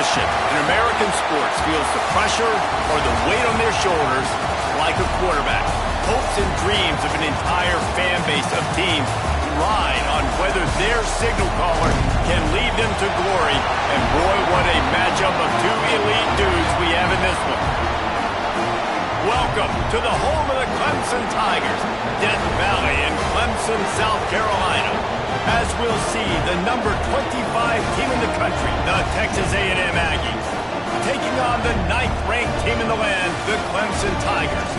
question in American sports feels the pressure or the weight on their shoulders like a quarterback. Hopes and dreams of an entire fan base of teams ride on whether their signal caller can lead them to glory. And boy, what a matchup of two elite dudes we have in this one. Welcome to the home of the Clemson Tigers, Death Valley in Clemson, South Carolina. As we'll see, the number 25 team in the country, the Texas A&M Aggies, taking on the 9th-ranked team in the land, the Clemson Tigers.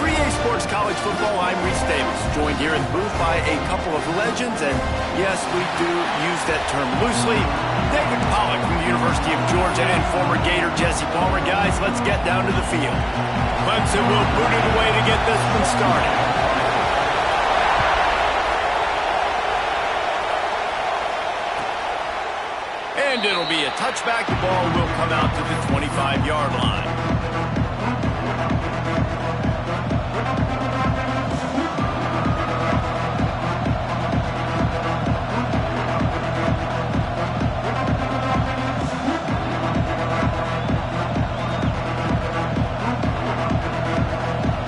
3A Sports College Football, I'm Reese Davis, joined here in the booth by a couple of legends, and yes, we do use that term loosely. David Pollack from the University of Georgia and former Gator Jesse Palmer. Guys, let's get down to the field. Clemson will boot it away to get this one started. And it'll be a touchback. The ball will come out to the 25-yard line.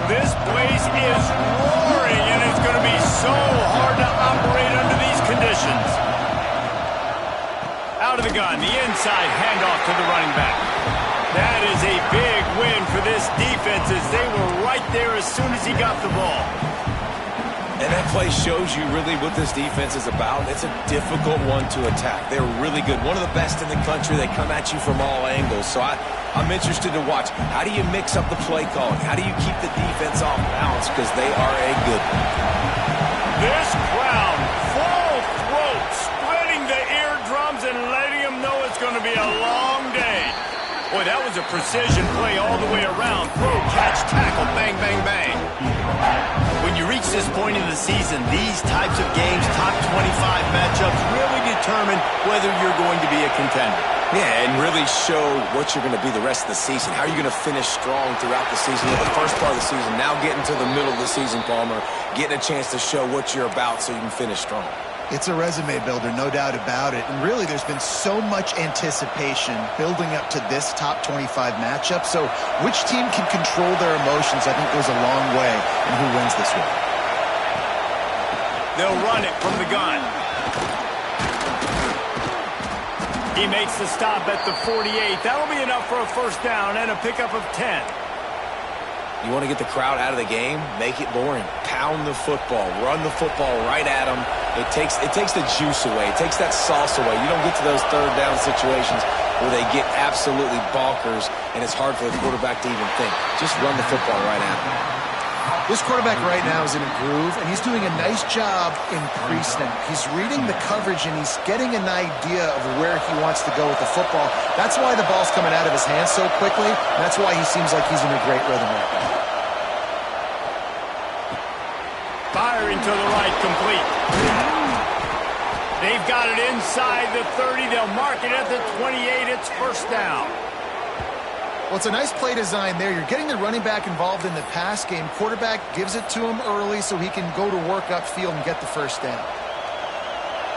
This place is roaring, and it's going to be so hard to operate under these conditions. Out of the gun, the inside handoff to the running back. That is a big win for this defense as they were right there as soon as he got the ball. And that play shows you really what this defense is about. It's a difficult one to attack. They're really good. One of the best in the country. They come at you from all angles. So I'm interested to watch. How do you mix up the play calling? How do you keep the defense off balance? Because they are a good one. This crowd, full throat, spreading the eardrums and letting them know it's going to be a long day. Boy, that was a precision play all the way around. Throw, catch, tackle, bang, bang, bang. When you reach this point in the season, these types of games, top 25 matchups, really determine whether you're going to be a contender. Yeah, and really show what you're going to be the rest of the season. How are you going to finish strong throughout the season? The first part of the season, now getting to the middle of the season, Palmer, getting a chance to show what you're about so you can finish strong. It's a resume builder, no doubt about it. And really, there's been so much anticipation building up to this top 25 matchup. So which team can control their emotions, I think, goes a long way in who wins this one. They'll run it from the gun. He makes the stop at the 48. That'll be enough for a first down and a pickup of 10. You want to get the crowd out of the game? Make it boring. Pound the football. Run the football right at them. It takes the juice away. It takes that sauce away. You don't get to those third down situations where they get absolutely bonkers and it's hard for the quarterback to even think. Just run the football right at them. This quarterback right now is in a groove, and he's doing a nice job in pre-snap. He's reading the coverage, and he's getting an idea of where he wants to go with the football. That's why the ball's coming out of his hands so quickly, and that's why he seems like he's in a great rhythm right now. Firing to the right, complete. They've got it inside the 30. They'll mark it at the 28. It's first down. Well, it's a nice play design there. You're getting the running back involved in the pass game. Quarterback gives it to him early so he can go to work upfield and get the first down.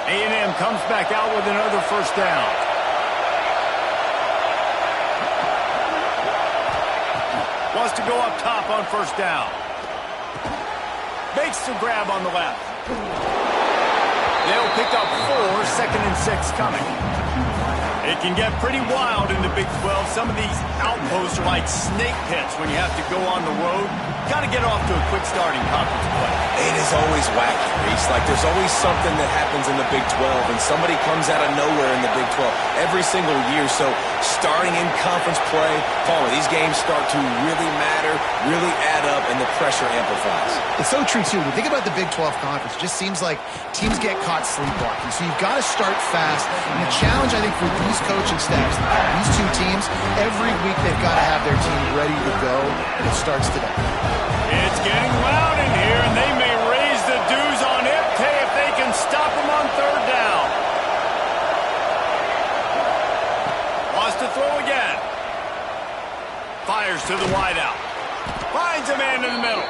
A&M comes back out with another first down. Wants to go up top on first down. Makes the grab on the left. They'll pick up 4, 2nd and 6 coming. It can get pretty wild in the Big 12. Some of these outposts are like snake pits when you have to go on the road. Got to get off to a quick start in conference play. It is always wacky, Reese. Like there's always something that happens in the Big 12, and somebody comes out of nowhere in the Big 12 every single year. So starting in conference play, Palmer, these games start to really matter, really add up, and the pressure amplifies. It's so true, too. When you think about the Big 12 conference, it just seems like teams get caught sleepwalking. So you've got to start fast. And the challenge, I think, for these coaching staffs, these two teams, every week they've got to have their team ready to go, and it starts today. It's getting loud in here, and they may raise the dues on Ipte if they can stop them on third down. Wants to throw again. Fires to the wideout. Finds a man in the middle.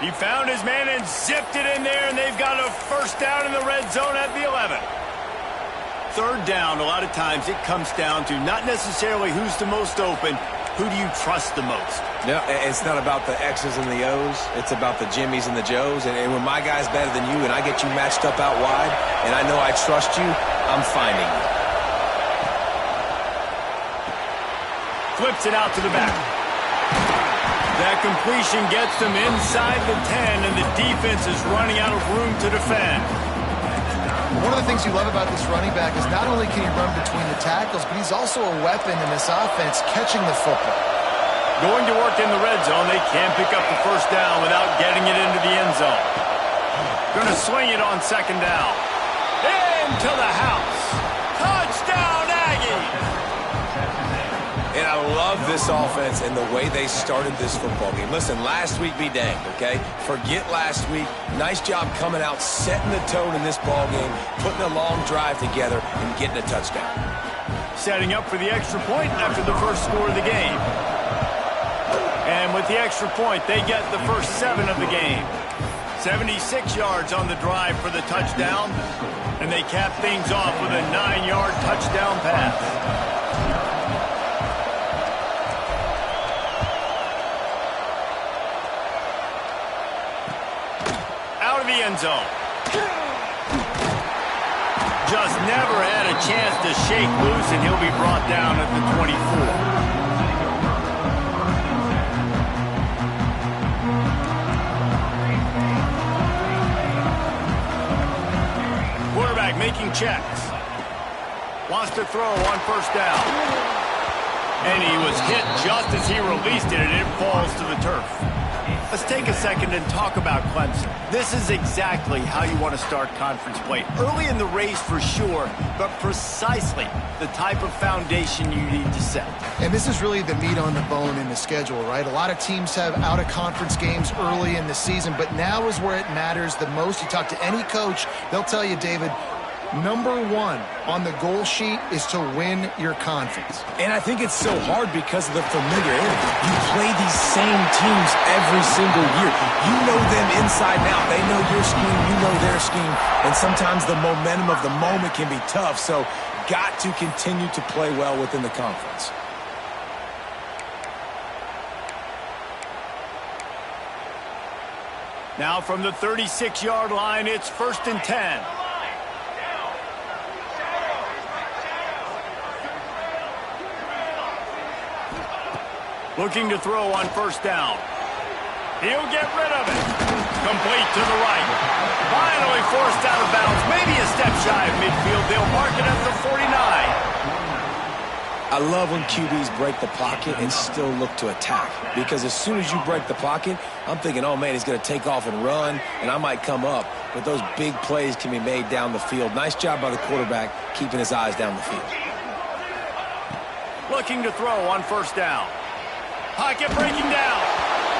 He found his man and zipped it in there, and they've got a first down in the red zone at the 11. third down, a lot of times it comes down to not necessarily who's the most open, who do you trust the most? No, it's not about the X's and the O's. It's about the Jimmys and the Joes. And when my guy's better than you and I get you matched up out wide and I know I trust you, I'm finding you. Flips it out to the back. That completion gets them inside the 10, and the defense is running out of room to defend. One of the things you love about this running back is not only can he run between the tackles, but he's also a weapon in this offense catching the football. Going to work in the red zone. They can't pick up the first down without getting it into the end zone. Going to swing it on second down. Into the house. Touchdown, Aggies! And I love this offense and the way they started this football game. Listen, last week be danged, okay? Forget last week. Nice job coming out, setting the tone in this ball game, putting a long drive together, and getting a touchdown. Setting up for the extra point after the first score of the game. And with the extra point, they get the first 7 of the game. 76 yards on the drive for the touchdown. And they cap things off with a 9-yard touchdown pass. End zone. Just never had a chance to shake loose, and he'll be brought down at the 24. Quarterback making checks. Wants to throw on first down. And he was hit just as he released it, and it falls to the turf. Let's take a second and talk about Clemson. This is exactly how you want to start conference play. Early in the race for sure, but precisely the type of foundation you need to set. And this is really the meat on the bone in the schedule, right? A lot of teams have out-of-conference games early in the season, but now is where it matters the most. You talk to any coach, they'll tell you, David, number 1 on the goal sheet is to win your conference. And I think it's so hard because of the familiarity. You play these same teams every single year. You know them inside and out. They know your scheme, you know their scheme. And sometimes the momentum of the moment can be tough. So got to continue to play well within the conference. Now from the 36-yard line, it's 1st and 10. Looking to throw on first down. He'll get rid of it. Complete to the right. Finally forced out of bounds. Maybe a step shy of midfield. They'll mark it at the 49. I love when QBs break the pocket and still look to attack. Because as soon as you break the pocket, I'm thinking, oh, man, he's going to take off and run, and I might come up. But those big plays can be made down the field. Nice job by the quarterback keeping his eyes down the field. Looking to throw on first down. Pocket breaking down.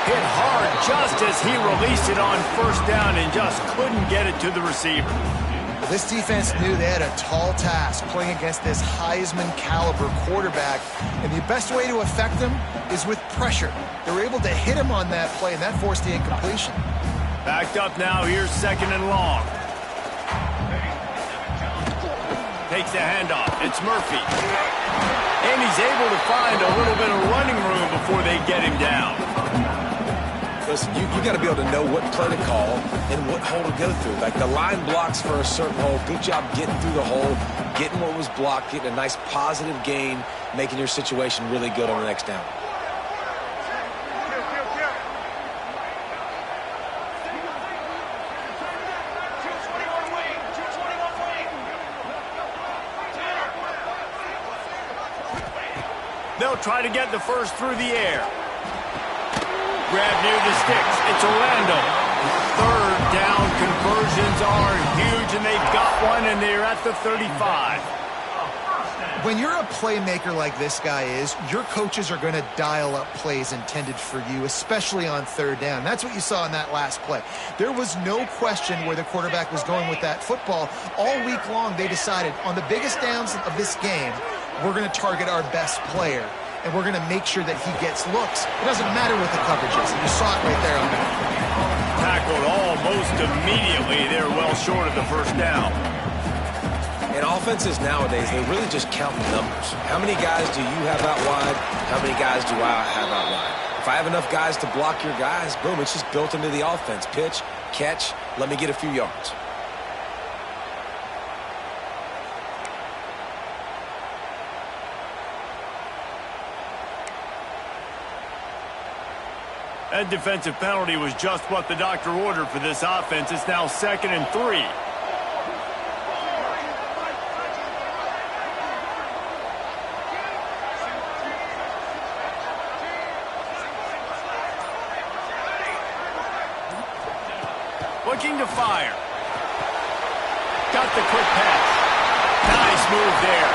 Hit hard just as he released it on first down and just couldn't get it to the receiver. This defense knew they had a tall task playing against this Heisman-caliber quarterback, and the best way to affect him is with pressure. They were able to hit him on that play, and that forced the incompletion. Backed up now. Here's 2nd and long. Takes the handoff. It's Murphy. And he's able to find a little bit of running room before they get him down. Listen, you got to be able to know what play to call and what hole to go through. Like the line blocks for a certain hole. Good job getting through the hole, getting what was blocked, getting a nice positive gain, making your situation really good on the next down. They'll try to get the first through the air. Grab near the sticks. It's Orlando. 3rd down conversions are huge, and they've got one, and they're at the 35. When you're a playmaker like this guy is, your coaches are going to dial up plays intended for you, especially on 3rd down. That's what you saw in that last play. There was no question where the quarterback was going with that football. All week long, they decided on the biggest downs of this game, we're going to target our best player, and we're going to make sure that he gets looks. It doesn't matter what the coverage is. You saw it right there on that. Tackled almost immediately. They're well short of the first down. And And offenses nowadays, they really just count the numbers. How many guys do you have out wide? How many guys do I have out wide? If I have enough guys to block your guys, boom, it's just built into the offense. Pitch, catch, let me get a few yards. That defensive penalty was just what the doctor ordered for this offense. It's now 2nd and 3. Looking to fire. Got the quick pass. Nice move there.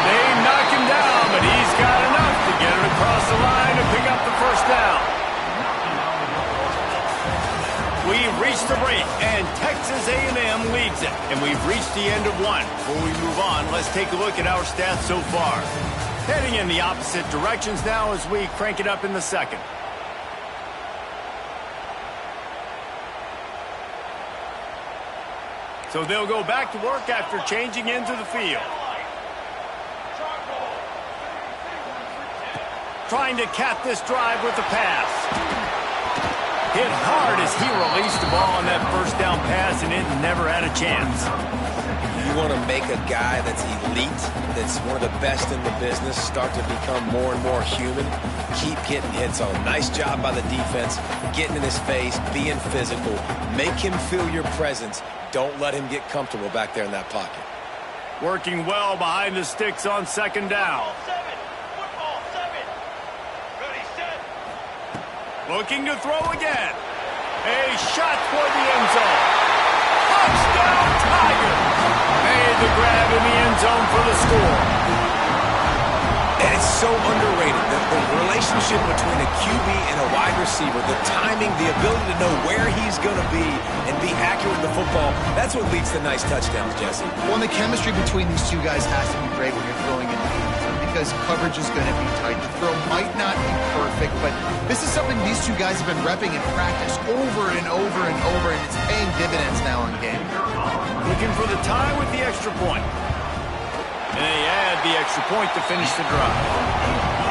They knock him down, but he's got enough to get it across the line and pick up the first down. We've reached the break, and Texas A&M leads it. And we've reached the end of one. Before we move on, let's take a look at our stats so far. Heading in the opposite directions now as we crank it up in the second. So they'll go back to work after changing into the field. Trying to cap this drive with the pass. Hit hard as he released the ball on that first down pass, and it never had a chance. You want to make a guy that's elite, that's one of the best in the business, start to become more and more human. Keep getting hits on him. Nice job by the defense, getting in his face, being physical. Make him feel your presence. Don't let him get comfortable back there in that pocket. Working well behind the sticks on 2nd down. Looking to throw again. A shot toward the end zone. Touchdown, Tigers! Made the grab in the end zone for the score. And it's so underrated. The relationship between a QB and a wide receiver, the timing, the ability to know where he's going to be and be accurate with the football, that's what leads to nice touchdowns, Jesse. Well, and the chemistry between these two guys has to be great when you're throwing in the end zone because coverage is going to be tight. The throw might not be perfect, but this is something these two guys have been repping in practice over and over and over, and it's paying dividends now in game. Looking for the tie with the extra point. And they add the extra point to finish the drive.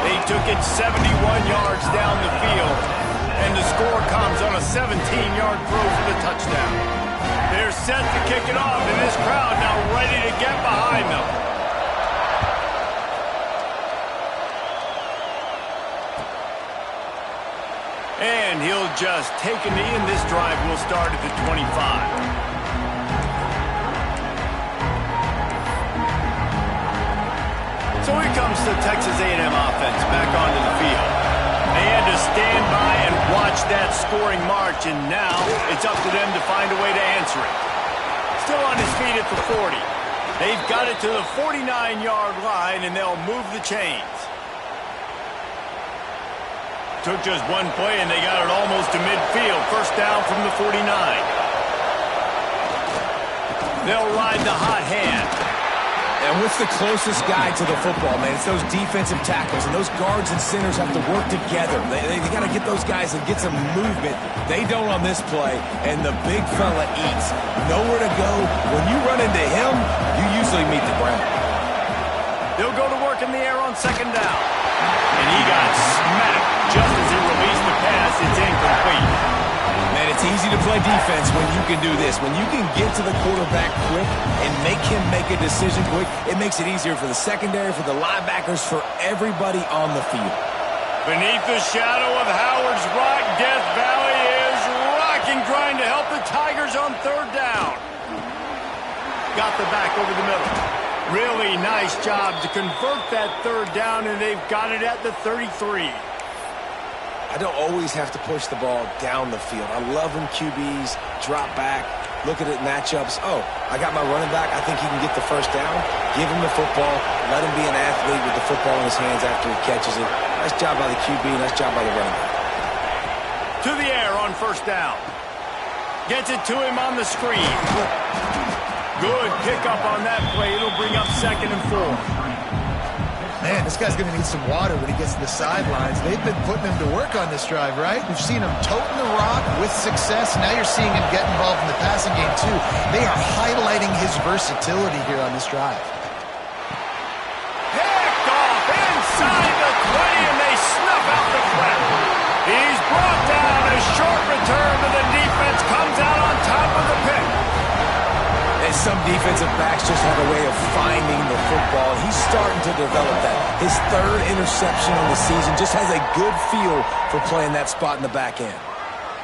They took it 71 yards down the field, and the score comes on a 17-yard throw for the touchdown. They're set to kick it off, and this crowd now ready to get behind them. And he'll just take a knee, and this drive will start at the 25. So here comes the Texas A&M offense back onto the field. They had to stand by and watch that scoring march, and now it's up to them to find a way to answer it. Still on his feet at the 40. They've got it to the 49-yard line, and they'll move the chains. Took just one play, and they got it almost to midfield. First down from the 49. They'll ride the hot hand. And what's the closest guy to the football, man? It's those defensive tackles, and those guards and centers have to work together. They got to get those guys and get some movement. They don't on this play, and the big fella eats. Nowhere to go. When you run into him, you usually meet the ground. They'll go to work in the air on 2nd down. And he got smacked just as he released the pass. It's incomplete. Man, it's easy to play defense when you can do this. When you can get to the quarterback quick and make him make a decision quick, it makes it easier for the secondary, for the linebackers, for everybody on the field. Beneath the shadow of Howard's Rock, Death Valley is rocking, trying to help the Tigers on 3rd down. Got the back over the middle. Really nice job to convert that 3rd down, and they've got it at the 33. I don't always have to push the ball down the field. I love when QBs drop back, look at it matchups. Oh, I got my running back. I think he can get the first down. Give him the football. Let him be an athlete with the football in his hands after he catches it. Nice job by the QB. Nice job by the running back. To the air on 1st down. Gets it to him on the screen. Good pickup on that play. It'll bring up 2nd and 4. Man, this guy's going to need some water when he gets to the sidelines. They've been putting him to work on this drive, right? We've seen him toting the rock with success. Now you're seeing him get involved in the passing game, too. They are highlighting his versatility here on this drive. Picked off inside the 20, and they snuff out the clip. He's brought down. A short return to the defense comes out on top of the pick. And some defensive backs just have a way of finding the football. He's starting to develop that. His third interception on the season just has a good feel for playing that spot in the back end.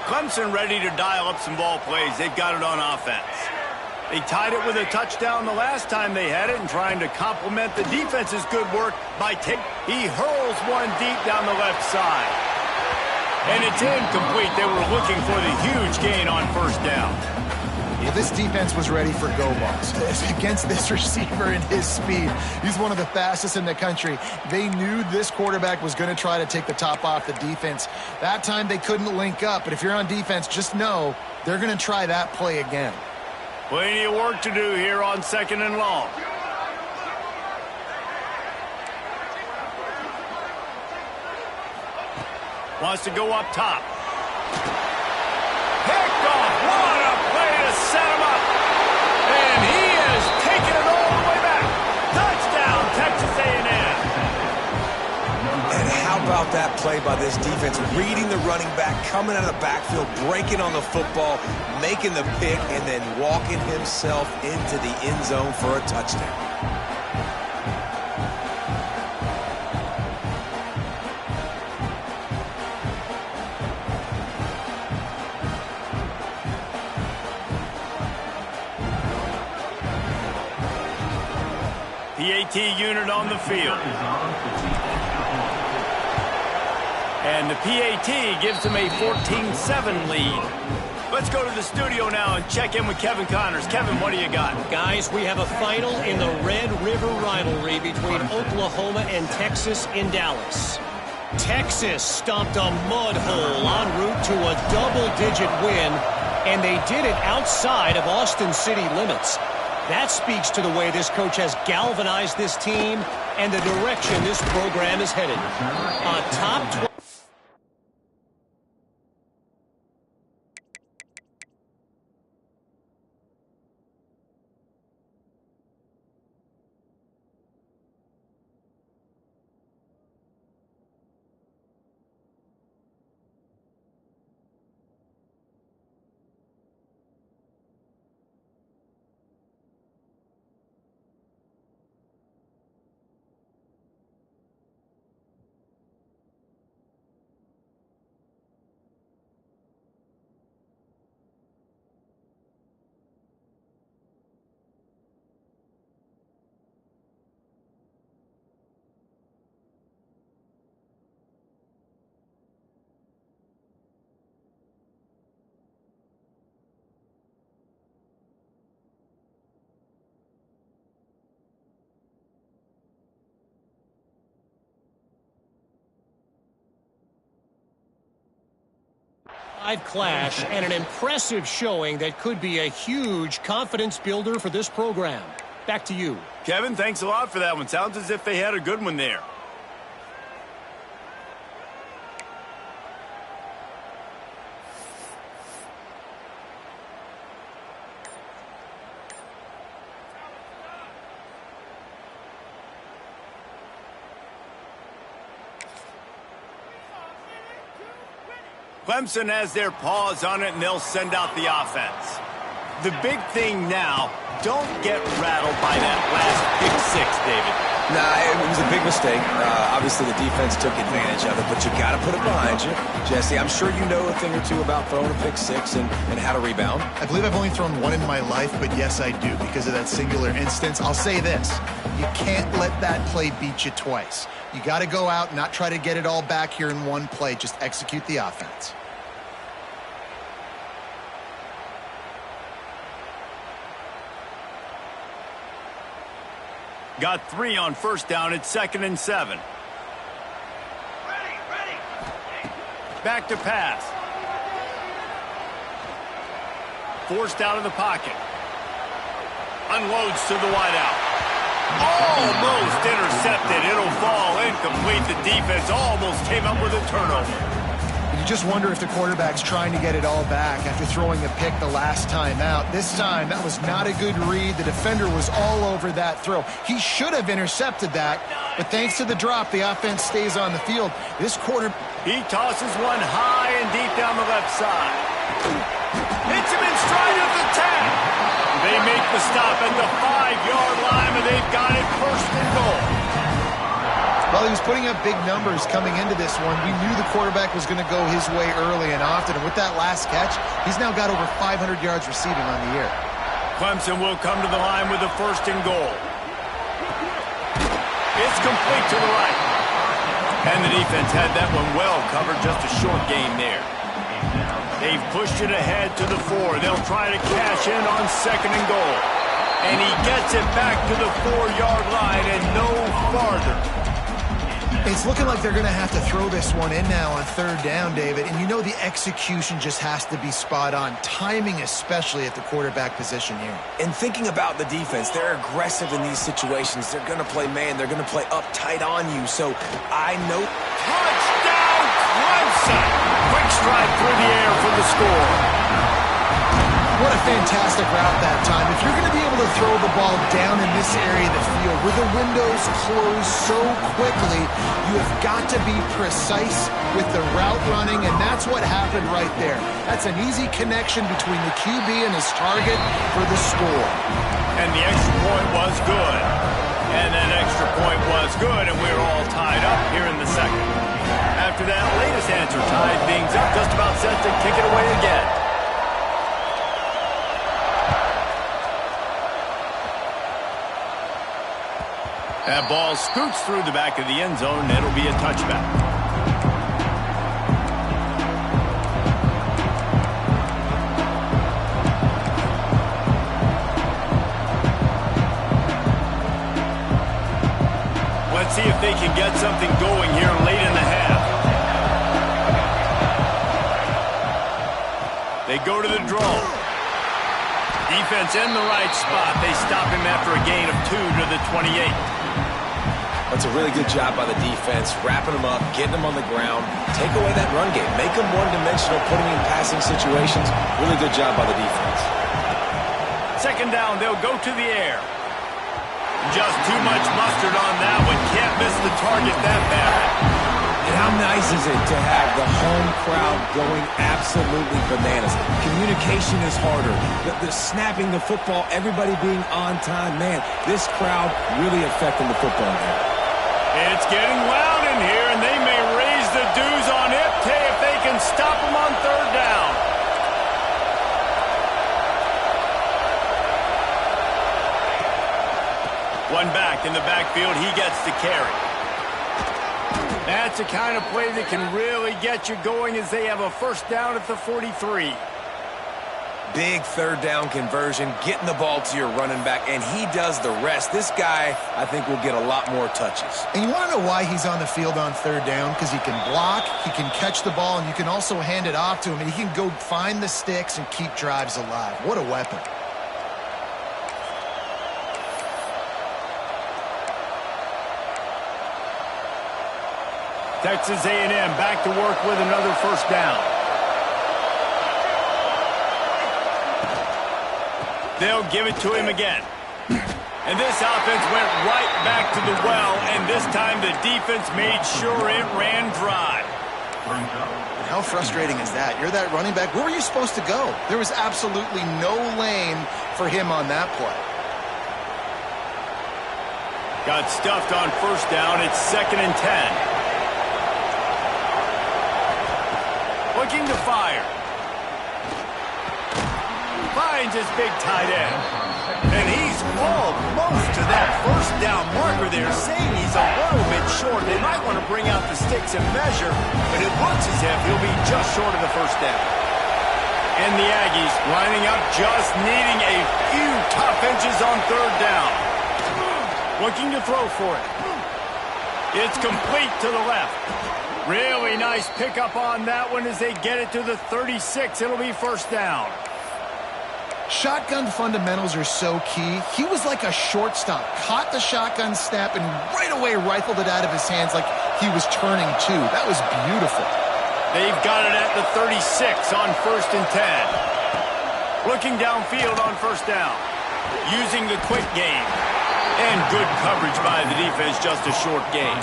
Clemson ready to dial up some ball plays. They've got it on offense. They tied it with a touchdown the last time they had it, and trying to complement the defense's good work by he hurls one deep down the left side. And it's incomplete. They were looking for the huge gain on first down. Well, this defense was ready for go balls against this receiver and his speed. He's one of the fastest in the country. They knew this quarterback was going to try to take the top off the defense. That time they couldn't link up, but if you're on defense, just know they're going to try that play again. Plenty of work to do here on 2nd and long. Wants to go up top. Picked off. What a play to set him up. And he is taking it all the way back. Touchdown, Texas A&M. And how about that play by this defense? Reading the running back, coming out of the backfield, breaking on the football, making the pick, and then walking himself into the end zone for a touchdown. PAT unit on the field. And the PAT gives him a 14-7 lead. Let's go to the studio now and check in with Kevin Connors. Kevin, what do you got? Guys, we have a final in the Red River rivalry between Oklahoma and Texas in Dallas. Texas stomped a mud hole en route to a double-digit win, and they did it outside of Austin city limits. That speaks to the way this coach has galvanized this team and the direction this program is headed. A top 12. Clash and an impressive showing that could be a huge confidence builder for this program. Back to you. Kevin, thanks a lot for that one. Sounds as if they had a good one there. Clemson has their paws on it, and they'll send out the offense. The big thing now, don't get rattled by that last pick six, David. Nah, it was a big mistake. Obviously, the defense took advantage of it, but you got to put it behind you. Jesse, I'm sure you know a thing or two about throwing a pick six and how to rebound. I believe I've only thrown one in my life, but yes, I do, because of that singular instance. I'll say this. You can't let that play beat you twice. You got to go out and not try to get it all back here in one play. Just execute the offense. Got 3 on first down. It's 2nd and 7. Back to pass. Forced out of the pocket. Unloads to the wideout. Almost intercepted. It'll fall incomplete. The defense almost came up with a turnover. You just wonder if the quarterback's trying to get it all back after throwing a pick the last time out. This time, that was not a good read. The defender was all over that throw. He should have intercepted that, but thanks to the drop, the offense stays on the field. This quarter... He tosses one high and deep down the left side. Hits him in stride of the 10. They make the stop at the 5-yard line, and they've got it first and goal. Well, he was putting up big numbers coming into this one. We knew the quarterback was going to go his way early and often. And with that last catch, he's now got over 500 yards receiving on the year. Clemson will come to the line with a first and goal. It's complete to the right. And the defense had that one well covered, just a short gain there. They've pushed it ahead to the 4. They'll try to cash in on second and goal. And he gets it back to the 4-yard line and no farther. It's looking like they're going to have to throw this one in now on third down, David. And you know the execution just has to be spot on. Timing especially at the quarterback position here. And thinking about the defense, they're aggressive in these situations. They're going to play man. They're going to play up tight on you. So I know... Touchdown, Clemson! Quick stride through the air for the score. What a fantastic route that time. If you're going to be able to throw the ball down in this area of the field where the windows close so quickly, you have got to be precise with the route running, and that's what happened right there. That's an easy connection between the QB and his target for the score. And the extra point was good. And that extra point was good, and we're all tied up here in the second. After that latest answer tied things up, just about set to kick it away again. That ball scoots through the back of the end zone, and it'll be a touchback. Let's see if they can get something going here late in the half. They go to the draw. Defense in the right spot. They stop him after a gain of 2 to the 28. That's a really good job by the defense, wrapping them up, getting them on the ground, take away that run game, make them one-dimensional, putting them in passing situations. Really good job by the defense. Second down, they'll go to the air. Just too much mustard on that one. Can't miss the target that bad. And how nice is it to have the home crowd going absolutely bananas? Communication is harder. The snapping the football, everybody being on time. Man, this crowd really affecting the football game. It's getting loud in here, and they may raise the dues on Ipte if they can stop them on third down. One back in the backfield, he gets the carry. That's the kind of play that can really get you going as they have a first down at the 43. Big third down conversion, getting the ball to your running back, and he does the rest. This guy, I think, will get a lot more touches. And you want to know why he's on the field on third down? Because he can block, he can catch the ball, and you can also hand it off to him, and he can go find the sticks and keep drives alive. What a weapon. Texas A&M back to work with another first down. They'll give it to him again. And this offense went right back to the well, and this time the defense made sure it ran dry. How frustrating is that? You're that running back. Where were you supposed to go? There was absolutely no lane for him on that play. Got stuffed on first down. It's 2nd and 10. Looking to fire. Finds his big tight end. And he's almost to that first down marker there, saying he's a little bit short. They might want to bring out the sticks and measure, but it looks as if he'll be just short of the first down. And the Aggies lining up, just needing a few tough inches on third down. Looking to throw for it. It's complete to the left. Really nice pickup on that one as they get it to the 36. It'll be first down. Shotgun fundamentals are so key. He was like a shortstop, caught the shotgun snap, and right away rifled it out of his hands like he was turning two. That was beautiful. They've got it at the 36 on 1st and 10. Looking downfield on 1st down. Using the quick game. And good coverage by the defense, just a short gain.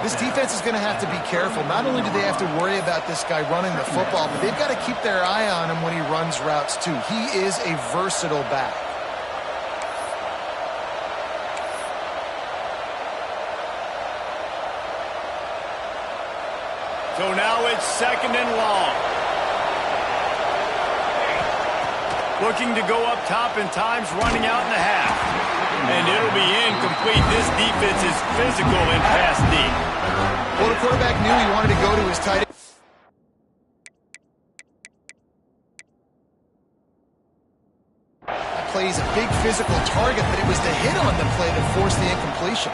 This defense is going to have to be careful. Not only do they have to worry about this guy running the football, but they've got to keep their eye on him when he runs routes too. He is a versatile back. So now it's 2nd and long. Looking to go up top in times, running out in the half. And it'll be incomplete. This defense is physical and pass deep. Well, the quarterback knew he wanted to go to his tight end. That play is a big physical target, but it was the hit on the play that forced the incompletion.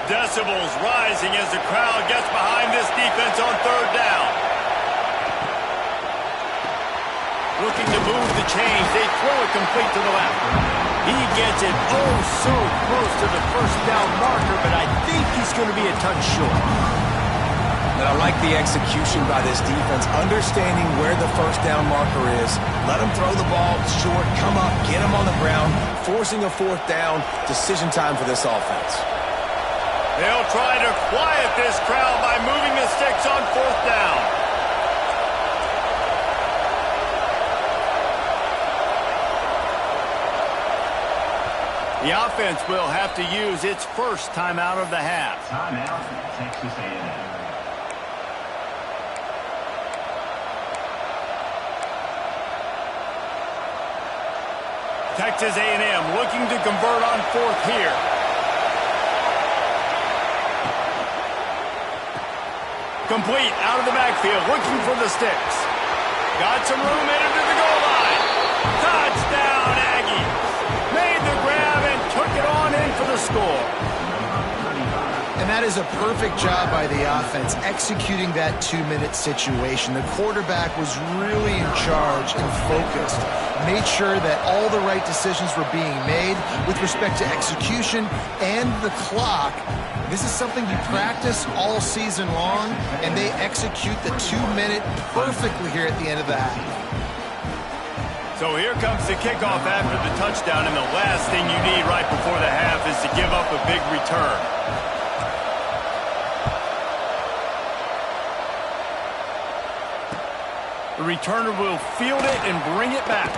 Decibels rising as the crowd gets behind this defense on 3rd down. Looking to move the chains. They throw it complete to the left. He gets it oh so close to the 1st down marker, but I think he's going to be a touch short. And I like the execution by this defense, understanding where the 1st down marker is. Let him throw the ball short, come up, get him on the ground, forcing a 4th down. Decision time for this offense. They'll try to quiet this crowd by moving the sticks on 4th down. The offense will have to use its first timeout of the half. Timeout, Texas A&M. Texas A&M looking to convert on 4th here. Complete out of the backfield, looking for the sticks. Got some room in into the goal line. Touchdown, Aggies. Made the grab and took it on in for the score. And that is a perfect job by the offense, executing that 2-minute situation. The quarterback was really in charge and focused. Made sure that all the right decisions were being made with respect to execution and the clock. This is something you practice all season long, and they execute the 2-minute perfectly here at the end of the half. So here comes the kickoff after the touchdown, and the last thing you need right before the half is to give up a big return. The returner will field it and bring it back.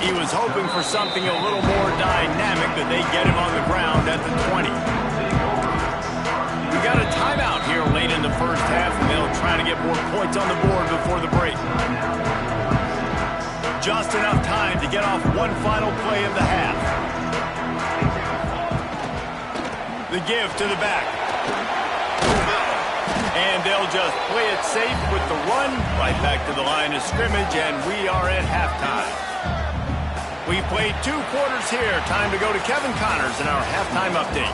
He was hoping for something a little more dynamic, but they get him on the ground at the 20. We got a timeout here late in the 1st half, and they'll try to get more points on the board before the break. Just enough time to get off one final play of the half. The give to the back. And they'll just play it safe with the run right back to the line of scrimmage, and we are at halftime. We played 2 quarters here. Time to go to Kevin Connors in our halftime update.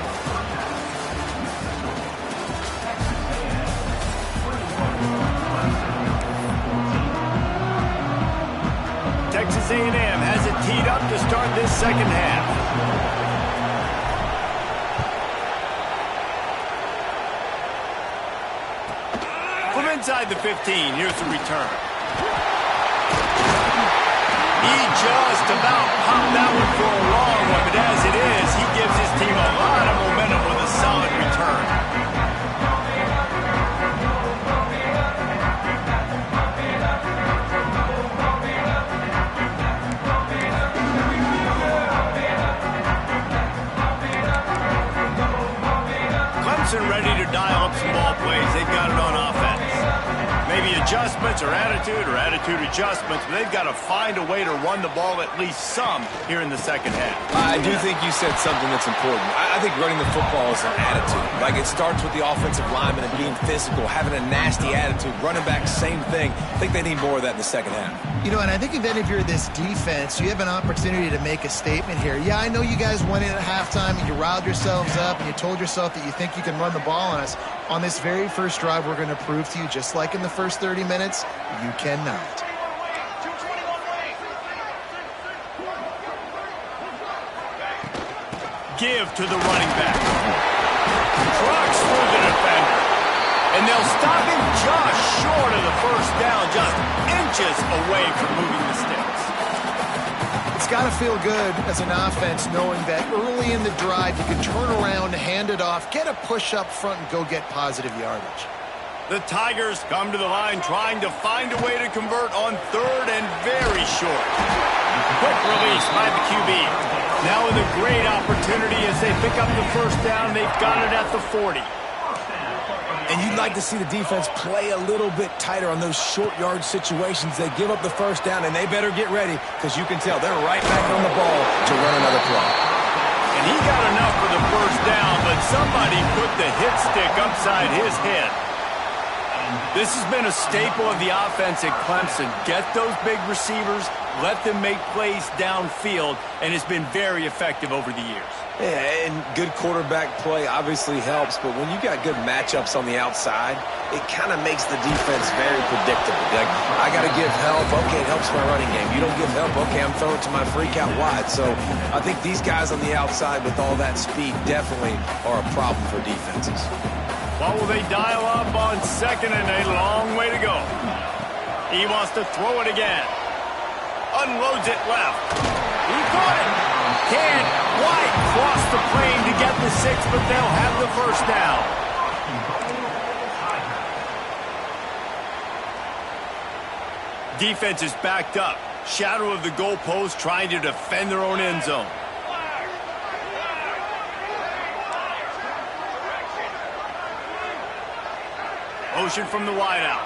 Texas A&M has it teed up to start this 2nd half. From inside the 15, here's the return. He just about popped that one for a long one, but as it is, he gives his team a lot of momentum with a solid return. Clemson ready to dial up some ball plays. They've got it on offense. Maybe adjustments or attitude adjustments, but they've got to find a way to run the ball at least some here in the 2nd half. I do think you said something that's important. I think running the football is an attitude. Like, it starts with the offensive lineman and being physical, having a nasty attitude. Running back, same thing. I think they need more of that in the 2nd half. You know, and I think if you're this defense, you have an opportunity to make a statement here. Yeah, I know you guys went in at halftime and you riled yourselves up and you told yourself that you think you can run the ball on us. On this very first drive, we're going to prove to you, just like in the first 30 minutes, you cannot. Give to the running back. Trucks through the defender. And they'll stop him just short of the first down, just inches away from moving the sticks. It's got to feel good as an offense knowing that early in the drive you can turn around, hand it off, get a push up front, and go get positive yardage. The Tigers come to the line trying to find a way to convert on third and very short. Quick release by the QB. Now with a great opportunity as they pick up the first down. They've got it at the 40. And you'd like to see the defense play a little bit tighter on those short yard situations. They give up the first down, and they better get ready because you can tell they're right back on the ball to run another play. And he got enough for the first down, but somebody put the hit stick upside his head. This has been a staple of the offense at Clemson. Get those big receivers, let them make plays downfield, and it's been very effective over the years. Yeah, and good quarterback play obviously helps, but when you got good matchups on the outside, it kind of makes the defense very predictable. Like, I got to give help. Okay, it helps my running game. You don't give help. Okay, I'm throwing it to my freak out wide. So I think these guys on the outside with all that speed definitely are a problem for defenses. What will they dial up on second and a long way to go? He wants to throw it again. Unloads it left. He caught it. Can't quite cross the plane to get the 6, but they'll have the first down. Defense is backed up. Shadow of the goalpost trying to defend their own end zone. Motion from the wideout.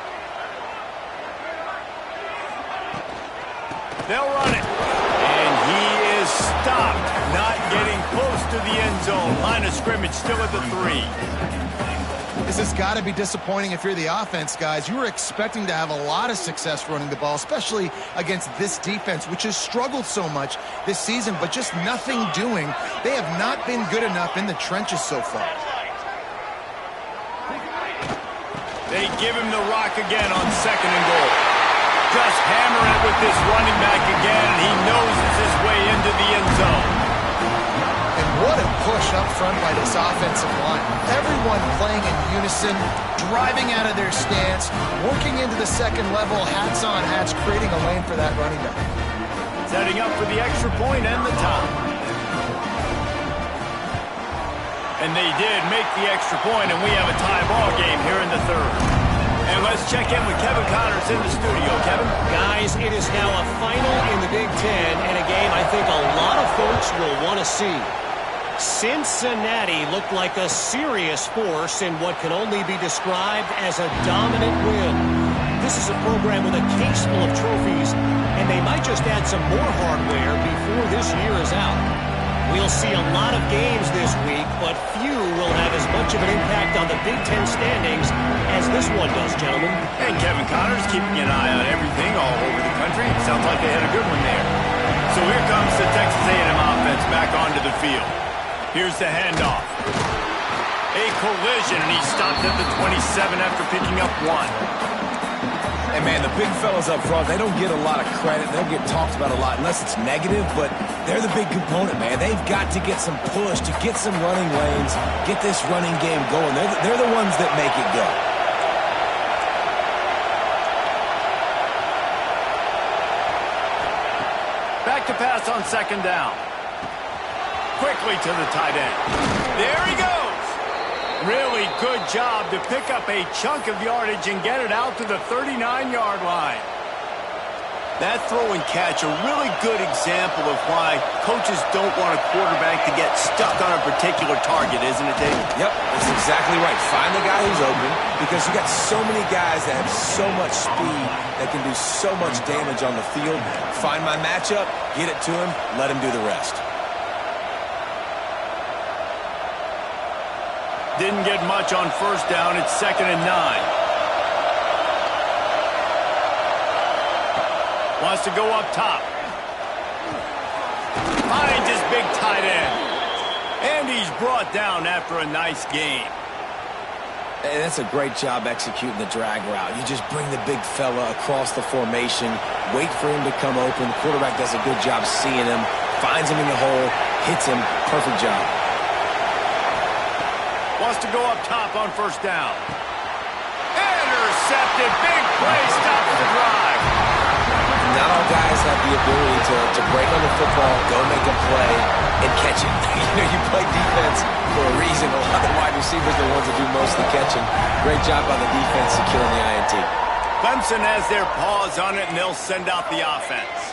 They'll run it. And he is stopped. Not getting close to the end zone. Line of scrimmage still at the 3. This has got to be disappointing if you're the offense, guys. You were expecting to have a lot of success running the ball, especially against this defense, which has struggled so much this season, but just nothing doing. They have not been good enough in the trenches so far. They give him the rock again on second and goal. Just hammer it with this running back again, and he noses his way into the end zone. And what a push up front by this offensive line. Everyone playing in unison, driving out of their stance, working into the second level, hats on hats, creating a lane for that running back. Setting up for the extra point and the tie. And they did make the extra point, and we have a tie ball game here in the third. And let's check in with Kevin Connors in the studio. Kevin? Guys, it is now a final in the Big Ten, and a game I think a lot of folks will want to see. Cincinnati looked like a serious force in what can only be described as a dominant win. This is a program with a case full of trophies, and they might just add some more hardware before this year is out. We'll see a lot of games this week, but few will have as much of an impact on the Big Ten standings as this one does, gentlemen. And Kevin Connors keeping an eye on everything all over the country. Sounds like they had a good one there. So here comes the Texas A&M offense back onto the field. Here's the handoff. A collision, and he stopped at the 27 after picking up 1. And, man, the big fellas up front, they don't get a lot of credit. They'll get talked about a lot unless it's negative, but they're the big component, man. They've got to get some push, to get some running lanes, get this running game going. They're the ones that make it go. Back to pass on second down. Quickly to the tight end. There he goes. Really good job to pick up a chunk of yardage and get it out to the 39-yard line. That throw and catch, a really good example of why coaches don't want a quarterback to get stuck on a particular target, isn't it, Dave? Yep, that's exactly right. Find the guy who's open, because you got so many guys that have so much speed that can do so much damage on the field. Find my matchup, get it to him, let him do the rest. Didn't get much on first down. It's 2nd and 9. Wants to go up top. Finds his big tight end. And he's brought down after a nice gain. And that's a great job executing the drag route. You just bring the big fella across the formation, wait for him to come open. The quarterback does a good job seeing him, finds him in the hole, hits him. Perfect job. Wants to go up top on first down. Intercepted. Big play. Stops the drive. Not all guys have the ability to break on the football, go make a play, and catch it. You play defense for a reason. A lot of the wide receivers are the ones that do most of the catching. Great job by the defense securing the INT. Clemson has their paws on it, and they'll send out the offense.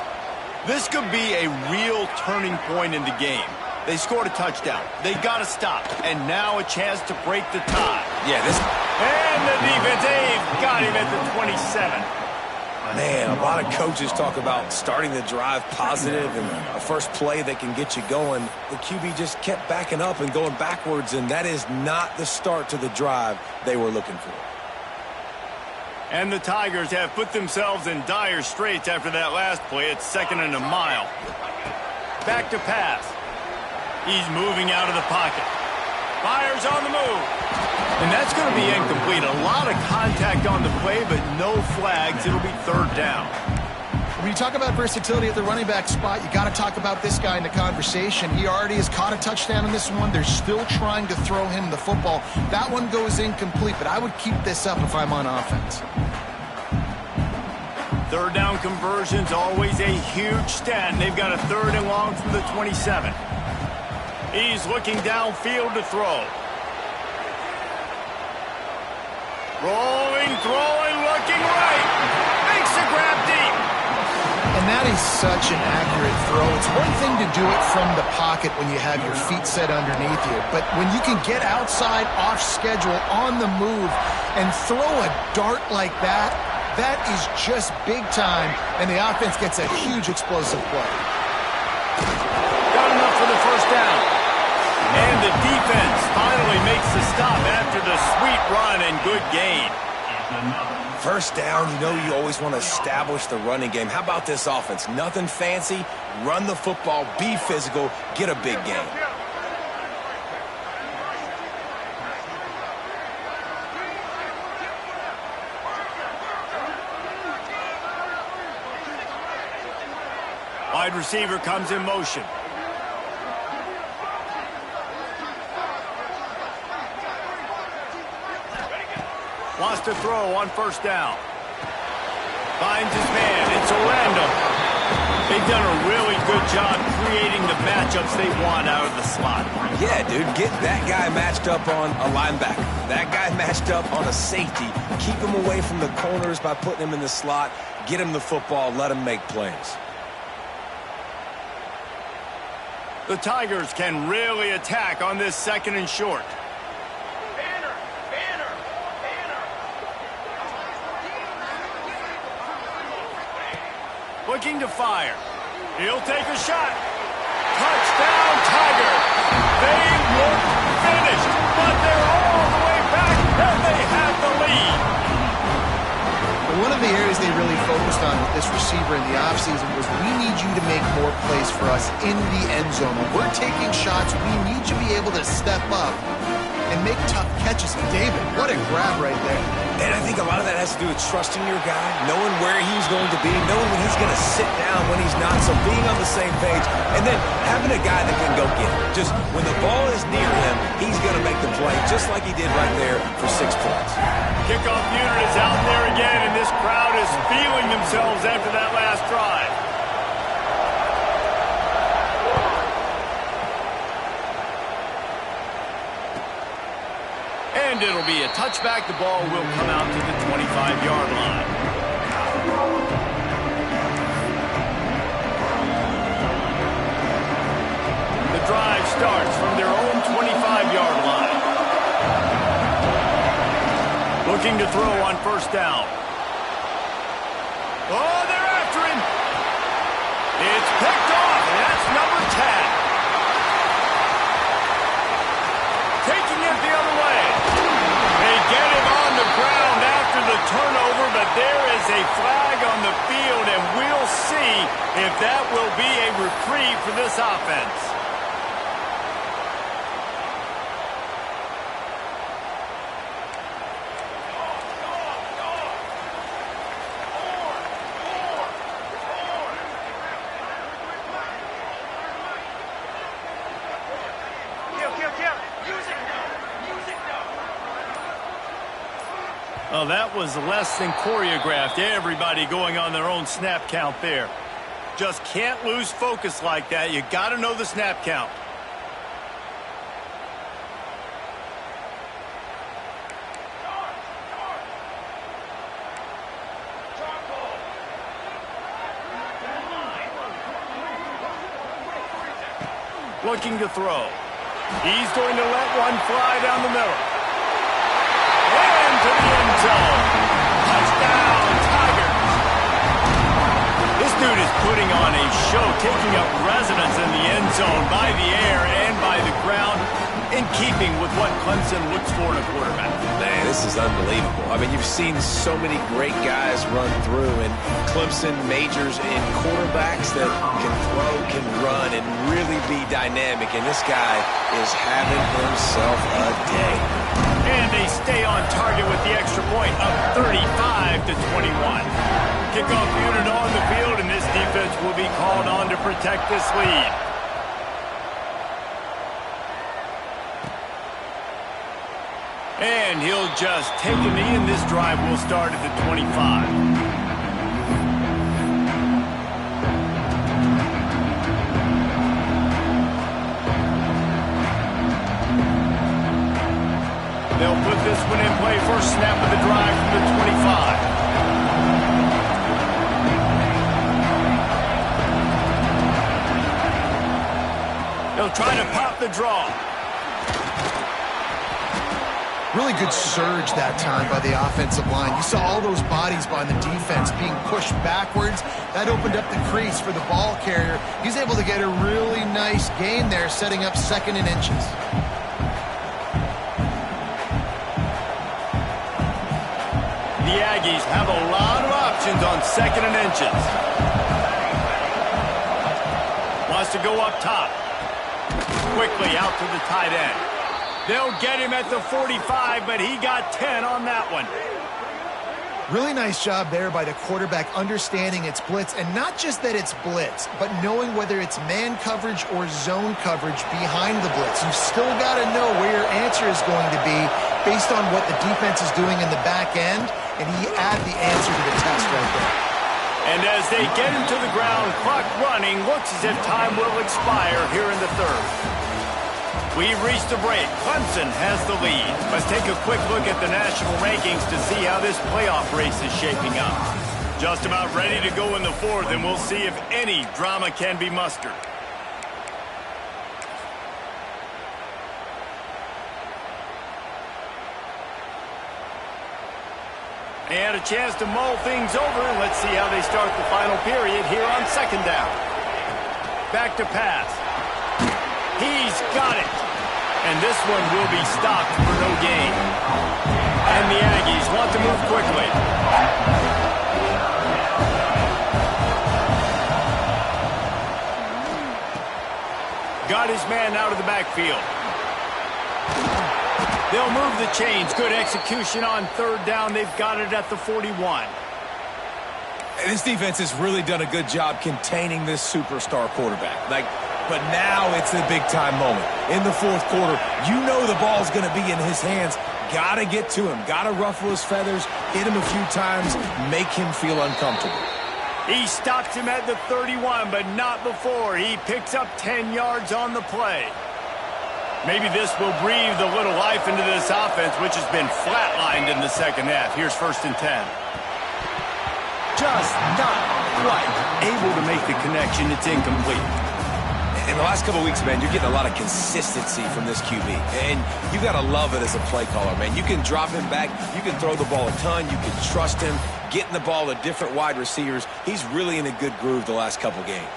This could be a real turning point in the game. They scored a touchdown. They got to stop. And now a chance to break the tie. Yeah, this... And the defense, they've got him at the 27. Man, a lot of coaches talk about starting the drive positive and a first play that can get you going. The QB just kept backing up and going backwards, and that is not the start to the drive they were looking for. And the Tigers have put themselves in dire straits after that last play. It's 2nd and a mile. Back to pass. He's moving out of the pocket. Fires on the move. And that's going to be incomplete. A lot of contact on the play, but no flags. It'll be 3rd down. When you talk about versatility at the running back spot, you got to talk about this guy in the conversation. He already has caught a touchdown in this one. They're still trying to throw him the football. That one goes incomplete, but I would keep this up if I'm on offense. 3rd down conversion's always a huge stat, and they've got a 3rd and long from the 27. He's looking downfield to throw. Rolling, throwing, looking right. Makes a grab deep. And that is such an accurate throw. It's one thing to do it from the pocket when you have your feet set underneath you, but when you can get outside, off schedule, on the move, and throw a dart like that, that is just big time, and the offense gets a huge explosive play. Got enough for the 1st down. And the defense finally makes the stop after the sweet run and good gain. 1st down, you always want to establish the running game. How about this offense? Nothing fancy. Run the football, be physical, get a big gain. Wide receiver comes in motion. Wants to throw on 1st down. Finds his man. It's Orlando. They've done a really good job creating the matchups they want out of the slot. Yeah, dude, get that guy matched up on a linebacker. That guy matched up on a safety. Keep him away from the corners by putting him in the slot. Get him the football. Let him make plays. The Tigers can really attack on this 2nd and short. Looking to fire. He'll take a shot. Touchdown, Tiger. They look finished, but they're all the way back, and they have the lead. One of the areas they really focused on with this receiver in the offseason was we need you to make more plays for us in the end zone. When we're taking shots, we need you to be able to step up and make tough catches. David, what a grab right there. And I think a lot of that has to do with trusting your guy, knowing where he's going to be, knowing when he's going to sit down, when he's not, so being on the same page, and then having a guy that can go get it. Just when the ball is near him, he's going to make the play, just like he did right there for 6 points. Kickoff unit is out there again, and this crowd is feeling themselves after that last drive. And it'll be a touchback. The ball will come out to the 25-yard line. The drive starts from their own 25-yard line. Looking to throw on 1st down. Oh, they're after him. It's picked off, and that's number 10. Taking it the other way. They get him on the ground after the turnover, but there is a flag on the field, and we'll for this offense. Oh, that was less than choreographed. Everybody going on their own snap count there. Just can't lose focus like that. You got to know the snap count. Looking to throw. He's going to let one fly down the middle. And to the end zone. Touchdown, Tigers. This dude is putting on a show, taking up residence in the end zone by the air and by the ground, in keeping with what Clemson looks for in a quarterback. Man, this is unbelievable. I mean, you've seen so many great guys run through, and Clemson majors in quarterbacks that can throw, can run, and really be dynamic, and this guy is having himself a day. And they stay on target with the extra point, up 35-21. Kickoff unit on the field, and this defense will be called on to protect this lead. And he'll just take a knee, and this drive will start at the 25. They'll put this one in play. First snap of the drive from the 25. They'll try to pop the draw. Really good surge that time by the offensive line. You saw all those bodies by the defense being pushed backwards. That opened up the crease for the ball carrier. He's able to get a really nice gain there, setting up 2nd and inches. The Aggies have a lot of options on 2nd and inches. Wants to go up top. Quickly out to the tight end. They'll get him at the 45, but he got 10 on that one. Really nice job there by the quarterback understanding it's blitz, and not just that it's blitz, but knowing whether it's man coverage or zone coverage behind the blitz. You've still got to know where your answer is going to be based on what the defense is doing in the back end, and he added the answer to the test right there. And as they get him to the ground, clock running, looks as if time will expire here in the 3rd. We've reached the break. Clemson has the lead. Let's take a quick look at the national rankings to see how this playoff race is shaping up. Just about ready to go in the 4th, and we'll see if any drama can be mustered. And a chance to mull things over. Let's see how they start the final period here on 2nd down. Back to pass. He's got it. And this one will be stopped for no gain. And the Aggies want to move quickly. Got his man out of the backfield. They'll move the chains. Good execution on 3rd down. They've got it at the 41. This defense has really done a good job containing this superstar quarterback. But now it's the big-time moment. In the 4th quarter, you know the ball's going to be in his hands. Got to get to him. Got to ruffle his feathers, hit him a few times, make him feel uncomfortable. He stops him at the 31, but not before. He picks up 10 yards on the play. Maybe this will breathe a little life into this offense, which has been flatlined in the 2nd half. Here's 1st and 10. Just not quite able to make the connection. It's incomplete. In the last couple of weeks, man, you're getting a lot of consistency from this QB. And you got to love it as a play caller, man. You can drop him back. You can throw the ball a ton. You can trust him. Getting the ball to different wide receivers. He's really in a good groove the last couple games.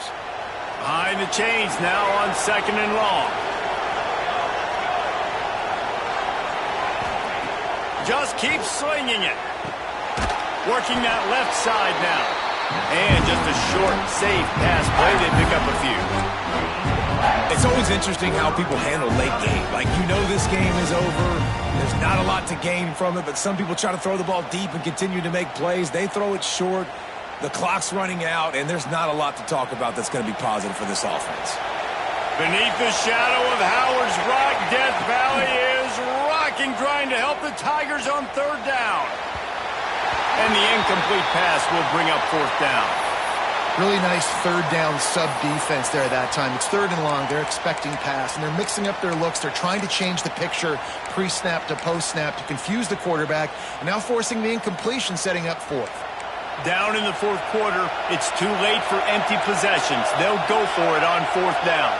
Behind the chains now on 2nd and long. Just keep slinging it. Working that left side now. And just a short, safe pass play. They pick up a few. It's always interesting how people handle late game. Like, you know this game is over. There's not a lot to gain from it, but some people try to throw the ball deep and continue to make plays. They throw it short. The clock's running out, and there's not a lot to talk about that's going to be positive for this offense. Beneath the shadow of Howard's Rock, Death Valley is rocking, trying to help the Tigers on third down. And the incomplete pass will bring up fourth down. Really nice third down sub-defense there that time. It's third and long. They're expecting pass, and they're mixing up their looks. They're trying to change the picture pre-snap to post-snap to confuse the quarterback, and now forcing the incompletion, setting up fourth. Down in the fourth quarter, it's too late for empty possessions. They'll go for it on fourth down.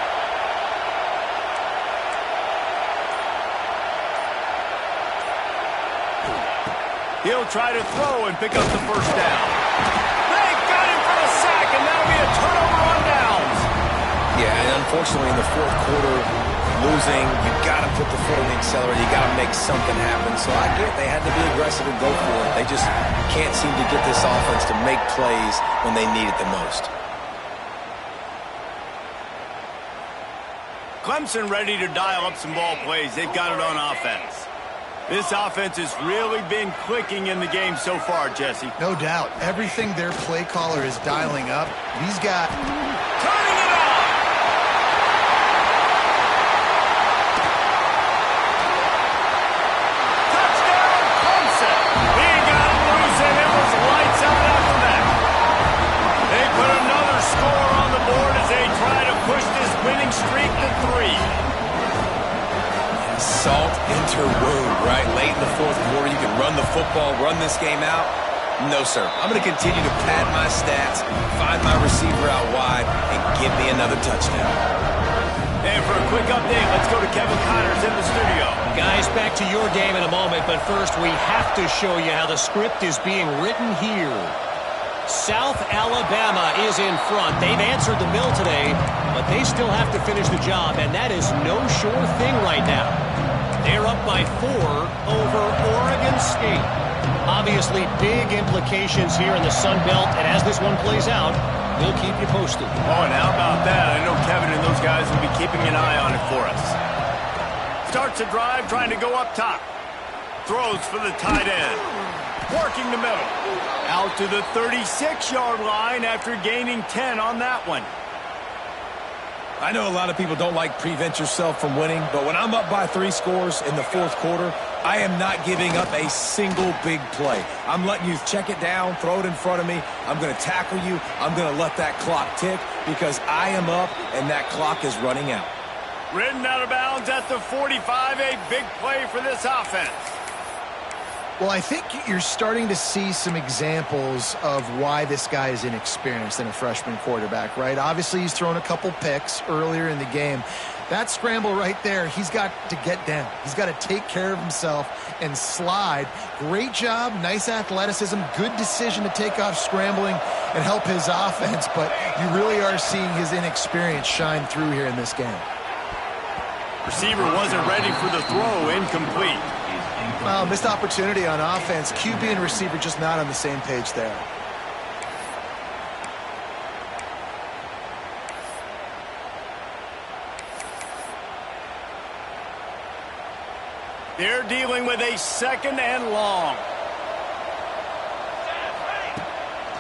He'll try to throw and pick up the first down. They got him for the sack, and that'll be a turnover on downs. Yeah, and unfortunately in the fourth quarter, losing, you got to put the foot on the accelerator. You got to make something happen. So I get they had to be aggressive and go for it. They just can't seem to get this offense to make plays when they need it the most. Clemson ready to dial up some ball plays. They've got it on offense. This offense has really been clicking in the game so far, Jesse. No doubt. Everything their play caller is dialing up, he's got... Turning it on! Touchdown, Clemson! He got loose, and it was lights out after that. They put another score on the board as they try to push this winning streak to 3. Salt into wound, right? Late in the fourth quarter, you can run the football, run this game out. No, sir. I'm going to continue to pad my stats, find my receiver out wide, and give me another touchdown. And for a quick update, let's go to Kevin Connors in the studio. Guys, back to your game in a moment, but first we have to show you how the script is being written here. South Alabama is in front. They've answered the bell today, but they still have to finish the job, and that is no sure thing right now. They're up by 4 over Oregon State. Obviously, big implications here in the Sun Belt, and as this one plays out, we'll keep you posted. Oh, and how about that? I know Kevin and those guys will be keeping an eye on it for us. Starts a drive, trying to go up top. Throws for the tight end. Working the middle. Out to the 36-yard line after gaining 10 on that one. I know a lot of people don't like prevent yourself from winning, but when I'm up by 3 scores in the fourth quarter, I am not giving up a single big play. I'm letting you check it down, throw it in front of me. I'm going to tackle you. I'm going to let that clock tick because I am up and that clock is running out. Ridden out of bounds at the 45, a big play for this offense. Well, I think you're starting to see some examples of why this guy is inexperienced in a freshman quarterback, right? Obviously, he's thrown a couple picks earlier in the game. That scramble right there, he's got to get down. He's got to take care of himself and slide. Great job, nice athleticism, good decision to take off scrambling and help his offense, but you really are seeing his inexperience shine through here in this game. Receiver wasn't ready for the throw, incomplete. Missed opportunity on offense. QB and receiver just not on the same page there. They're dealing with a second and long.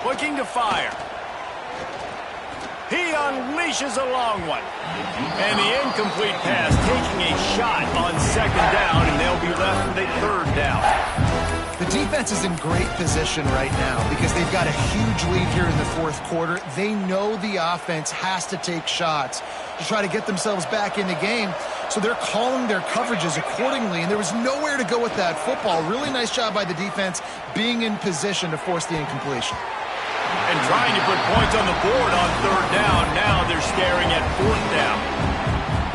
Looking to fire. He unleashes a long one. And the incomplete pass taking a shot on second down, and they'll be left with a third down. The defense is in great position right now because they've got a huge lead here in the fourth quarter. They know the offense has to take shots to try to get themselves back in the game, so they're calling their coverages accordingly, and there was nowhere to go with that football. Really nice job by the defense being in position to force the incompletion. And trying to put points on the board on third down. Now they're staring at fourth down.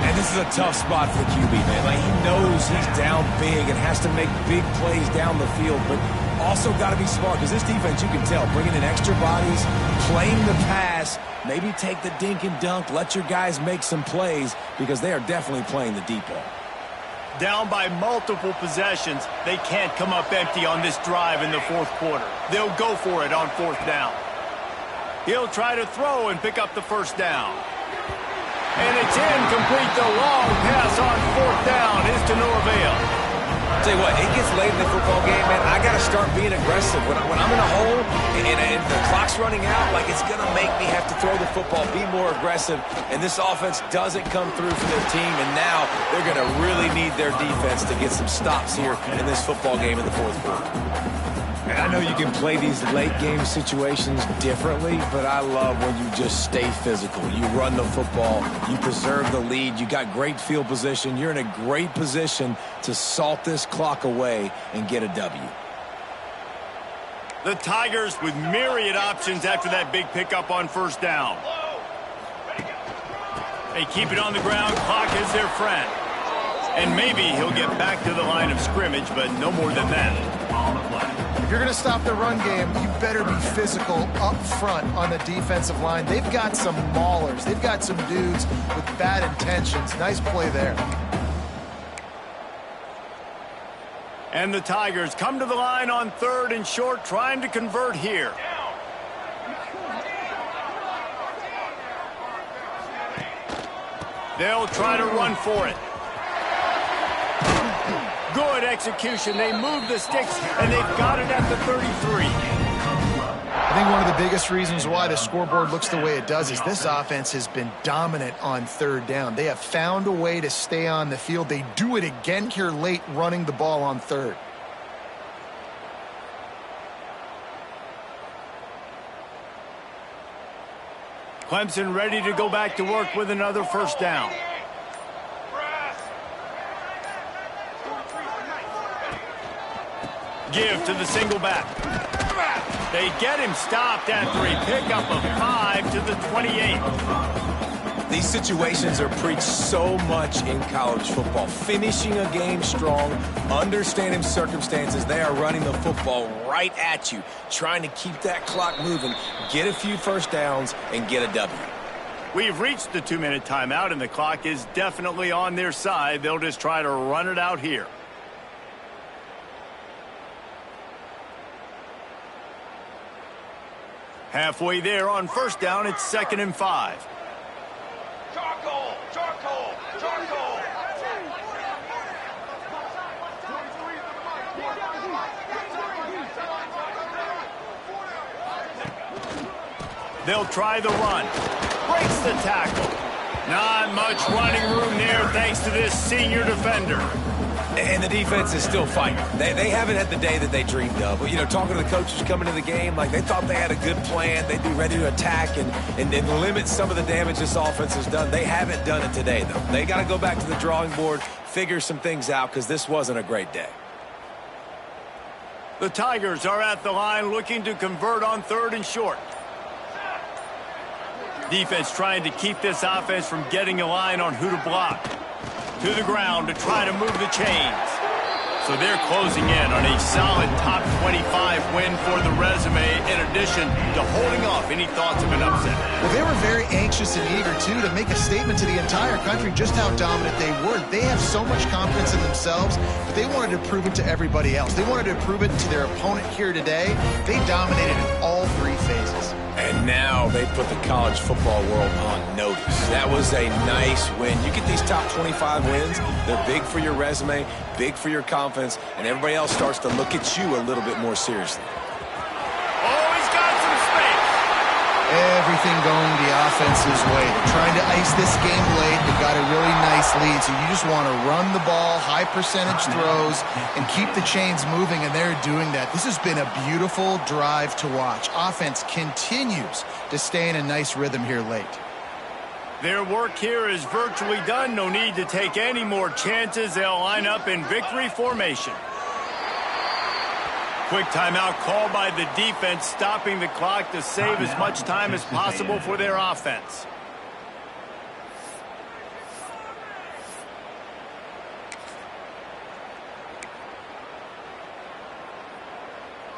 And this is a tough spot for the QB, man. Like, he knows he's down big and has to make big plays down the field, but also got to be smart because this defense, you can tell, bringing in extra bodies, playing the pass, maybe take the dink and dunk, let your guys make some plays because they are definitely playing the deep ball. Down by multiple possessions, they can't come up empty on this drive in the fourth quarter. They'll go for it on fourth down. He'll try to throw and pick up the first down. And it's incomplete. The long pass on fourth down is to no avail. Tell you what, it gets late in the football game, man. I got to start being aggressive. When I'm in a hole and the clock's running out, like, it's going to make me have to throw the football, be more aggressive. And this offense doesn't come through for their team, and now they're going to really need their defense to get some stops here in this football game in the fourth quarter. And I know you can play these late-game situations differently, but I love when you just stay physical. You run the football, you preserve the lead, you got great field position, you're in a great position to salt this clock away and get a W. The Tigers with myriad options after that big pickup on first down. They keep it on the ground, clock is their friend. And maybe he'll get back to the line of scrimmage, but no more than that. On the play. If you're going to stop the run game, you better be physical up front on the defensive line. They've got some maulers. They've got some dudes with bad intentions. Nice play there. And the Tigers come to the line on third and short, trying to convert here. They'll try to run for it. Good execution. They move the sticks, and they've got it at the 33. I think one of the biggest reasons why the scoreboard looks the way it does is this offense has been dominant on third down. They have found a way to stay on the field. They do it again here late, running the ball on third. Clemson ready to go back to work with another first down. Give to the single back. They get him stopped after a pickup of 5 to the 28. These situations are preached so much in college football. Finishing a game strong, understanding circumstances. They are running the football right at you, trying to keep that clock moving, get a few first downs, and get a W. We've reached the 2-minute timeout, and the clock is definitely on their side. They'll just try to run it out here. Halfway there on first down, it's 2nd and 5. Charcoal! Charcoal! Charcoal! They'll try the run. Breaks the tackle. Not much running room there thanks to this senior defender. And the defense is still fighting. They haven't had the day that they dreamed of. But, you know, talking to the coaches coming to the game, like, they thought they had a good plan. They'd be ready to attack and limit some of the damage this offense has done. They haven't done it today, though. They got to go back to the drawing board, figure some things out, because this wasn't a great day. The Tigers are at the line looking to convert on third and short. Defense trying to keep this offense from getting a line on who to block. To the ground to try to move the chains. So they're closing in on a solid top 25 win for the resume, in addition to holding off any thoughts of an upset. Well, they were very anxious and eager, too, to make a statement to the entire country just how dominant they were. They have so much confidence in themselves, but they wanted to prove it to everybody else. They wanted to prove it to their opponent here today. They dominated in all three phases. And now they put the college football world on notice. That was a nice win. You get these top 25 wins, they're big for your resume, big for your confidence, and everybody else starts to look at you a little bit more seriously. Oh, he's got some space. Everything going the offense's way. They're trying to ice this game late. They've got a really nice lead, so you just want to run the ball, high percentage throws, and keep the chains moving, and they're doing that. This has been a beautiful drive to watch. Offense continues to stay in a nice rhythm here late. Their work here is virtually done. No need to take any more chances. They'll line up in victory formation. Quick timeout called by the defense, stopping the clock to save as much time as possible for their offense.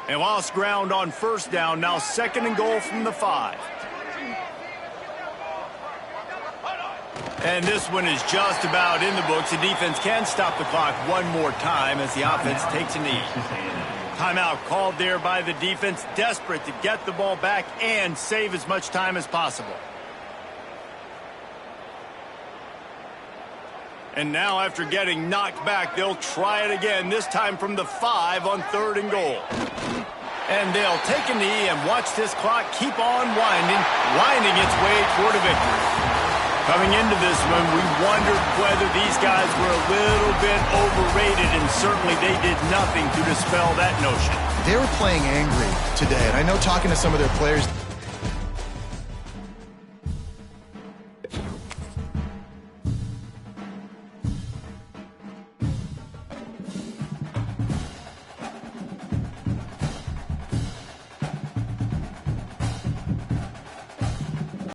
They lost ground on first down, now 2nd and goal from the 5. And this one is just about in the books. The defense can stop the clock one more time as the offense takes a knee. Timeout called there by the defense, desperate to get the ball back and save as much time as possible. And now after getting knocked back, they'll try it again, this time from the 5 on 3rd and goal. And they'll take a knee and watch this clock keep on winding its way toward a victory. Coming into this one, we wondered whether these guys were a little bit overrated, and certainly they did nothing to dispel that notion. They were playing angry today, and I know talking to some of their players,